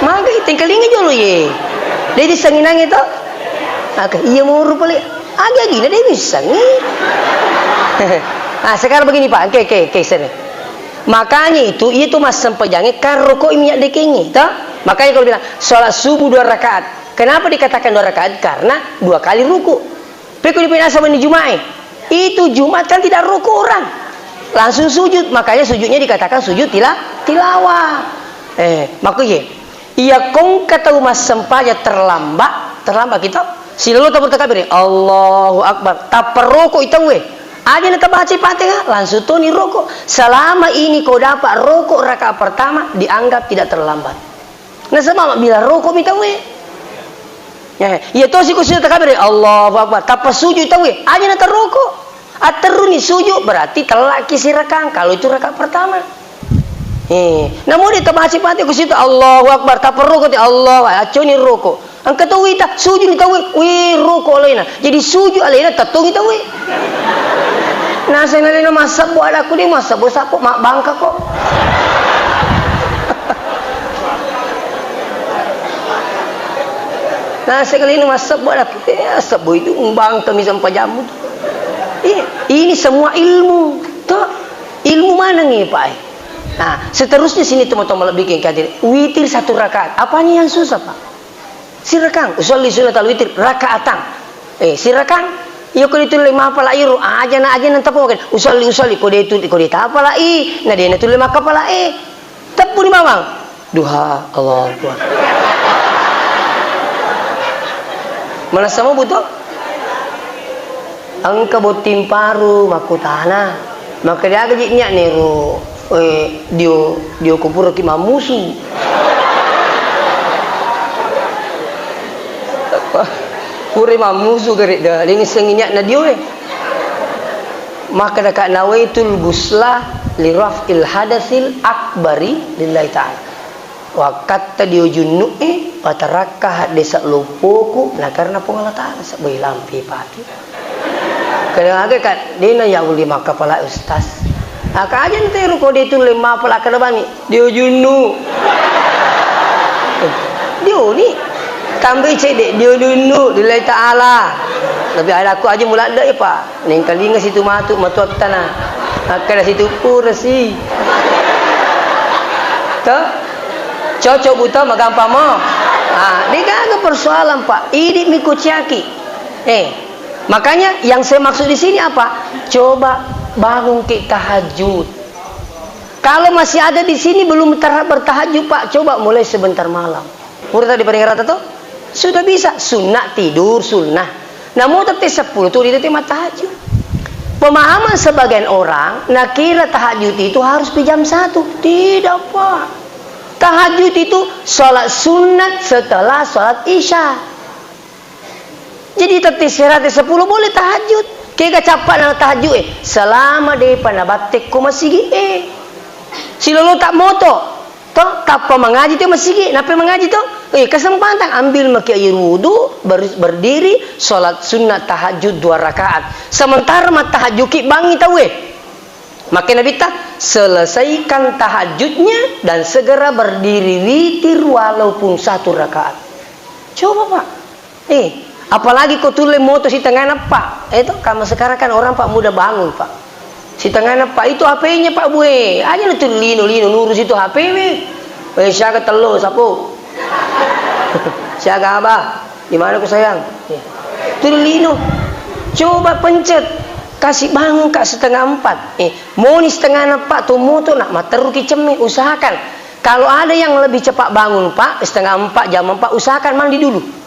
Speaker 2: Maga tingkalinga jolo ye. Dia disanginang itu. Oke, iya mau rupa le. Agi na dia bisa nih. Nah, sekarang begini Pak. Oke, sini. Makanya itu mas sempejangnya kan rukuk minyak dekengi, toh? Makanya kalau bilang sholat subuh 2 rakaat. Kenapa dikatakan 2 rakaat? Karena 2 kali ruku. Tapi di pinasa di Jumat. Itu Jumat kan tidak ruku orang. Langsung sujud. Makanya sujudnya dikatakan sujud tilawah. Makanya iya kong kata umat sempaya terlambat kita silalu tak bertakbir Allahu Akbar tak perruku itu we aja nak baca Fatihah langsung tu ni rukuk selama ini kau dapat rukuk rakaat pertama dianggap tidak terlambat nah sama bila rukuk minta we ya tu si kusudah takbir Allahu Akbar tak sujud itu we aja nak rukuk ateruni sujud berarti telah kisi rakang kalau itu rakaat pertama. Namun dia baca Fatihah kusitu Allahu Akbar tak perlu kata Allah acuni ruku. Ang katawi ta sujud ni tawi wi ruku laina. Jadi sujud laina tatung tawi. Nah saya nalina masab buat aku dia masab sapo mak bangka kok. Nah sekali ini masab buat aku asab itu umbang kami sampai jamu. Ini semua ilmu. Tuh ilmu mana nih Pak? Nah, seterusnya sini teman-teman lebih kadir. Witir 1 rakaat. Apanya yang susah, Pak? Si rakang, usolli sunnatal witir rakaatan. Si rakang, yo ko itu 5 pala iru. Aja nanti apa kan? Usolli ko itu apa lah i. Nah dia itu 5 kepala Tepu di mamang. Duha Allah Akbar. Mana sama butuh? Angka botim paru makutana. Maka dia gajiknya niru. Dia kupur ki mamusu. Puri mamusu gerik dah. Ini senginyak na dia. Maka dekat nawaitul guslah li raf'il hadasil akbari lillahi ta'ala. Wa katta dia junnu wa tarakah desa lupuku nah karena pengalah ta'ala sabai lampi pati. Kadang-kadang kan dia ya uli maka pala ustaz. Aka aja nanti ruko dia itu 5 pala ke depan ni. Dia junnu. Dia ni tambah cedek dia junnu lillahi ta'ala. Lebih ada aku aja mula ada ya Pak. Neng kali ngas situ matu tanah. Maka dari situ kursi. Tuh. Cocok buta magampang mo. Dia kagak persoalan Pak. Ini mikuciaki. Makanya yang saya maksud di sini apa? Coba bangun ke tahajud. Kalau masih ada di sini belum bertahajud Pak, coba mulai sebentar malam. Murid tadi pada rata tuh sudah bisa sunnah tidur sunnah. Namun tapi 10 tuh di tema tahajud. Pemahaman sebagian orang, nak kira tahajud itu harus jam 1. Tidak Pak. Tahajud itu sholat sunat setelah sholat isya. Jadi tetap 10 boleh tahajud. Kaya capat na tahajud selama dia panabatik ko masigi si lolo tak moto to tapa mengaji tu masigi napa mengaji tu kesempatan ambil maki air wudu berdiri salat sunat tahajud 2 rakaat sementara mat tahajud ki bangi tahu maka Nabi tak selesaikan tahajudnya dan segera berdiri witir walaupun 1 rakaat. Coba Pak apalagi kau tulis moto si tengah Pak itu kamu sekarang kan orang Pak mudah bangun Pak si tengah Pak itu HP-nya Pak bue aja lu lino nurus itu HP siaga telo sapu siaga abah di mana ku sayang tulis lino coba pencet kasih bangun kak 3:30 mau ni 3:30 tu moto nak materu ki cemi usahakan kalau ada yang lebih cepat bangun Pak 3:30 jam 4 usahakan mandi dulu.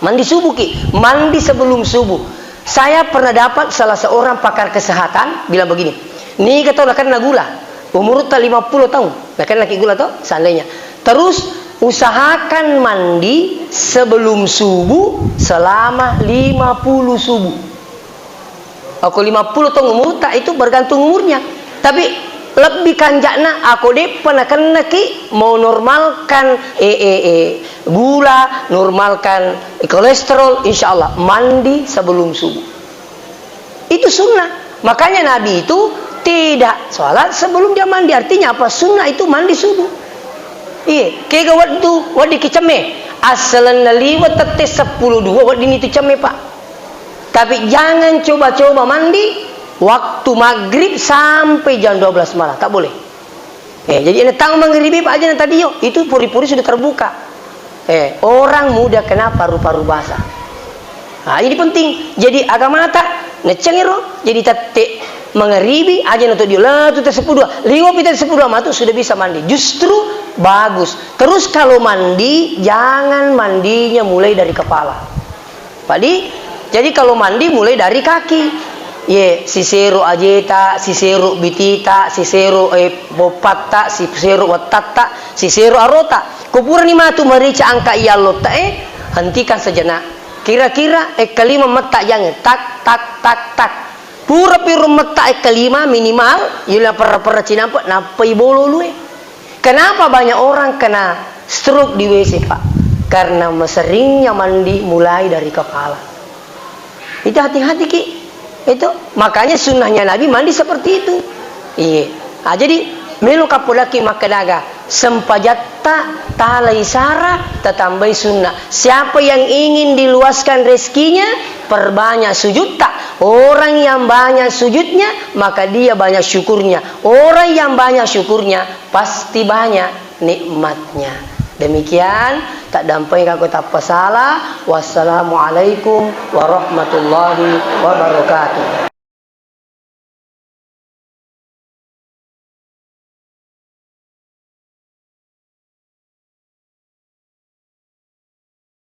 Speaker 2: Mandi subuh ki, mandi sebelum subuh. Saya pernah dapat salah seorang pakar kesehatan bilang begini. Ni kata kan gula. Umur tak 50 tahun. Kan laki gula tu seandainya. Terus usahakan mandi sebelum subuh selama 50 subuh. Aku 50 tahun umur tak itu bergantung umurnya. Tapi lebih kanjakna aku deh pernah kena ki mau normalkan gula, normalkan kolesterol, insya Allah mandi sebelum subuh. Itu sunnah. Makanya Nabi itu tidak sholat sebelum dia mandi. Artinya apa? Sunnah itu mandi subuh. Iya, kayak waktu kicame asalan naliwat tete 10:02 waktu ini tu came pak. Tapi jangan coba-coba mandi waktu maghrib sampai jam 12 malam, tak boleh. Jadi ini tang maghribi pak aja tadi yo, itu puri-puri sudah terbuka. Orang muda kena paru-paru basah. Nah, ini penting. Jadi agama tak necengero, jadi tete maghribi aja untuk dia lah tu 10:02. Liwat kita 10:02 matu sudah bisa mandi. Justru bagus. Terus kalau mandi jangan mandinya mulai dari kepala. Jadi kalau mandi mulai dari kaki. Sisero ajeta, sisero bitita, sisero bopata, sisero watata, sisero arota. Kupura ni matu marica angka iyalota hentikan sejenak. Kira-kira kelima mata jangan tak tak tak tak. Pura piru mata kelima minimal, yula para cinampa napai bolo lu. Kenapa banyak orang kena stroke di WC pak? Karena seringnya mandi mulai dari kepala. Itu hati-hati ki. Itu makanya sunnahnya Nabi mandi seperti itu. Iya. Jadi melu kapulaki makadaga sempajatta talai sara tetambai sunnah. Siapa yang ingin diluaskan rezekinya, perbanyak sujud tak. Orang yang banyak sujudnya maka dia banyak syukurnya. Orang yang banyak syukurnya pasti banyak nikmatnya. Demikian tak dampai aku tak pasalah. Wassalamualaikum warahmatullahi wabarakatuh.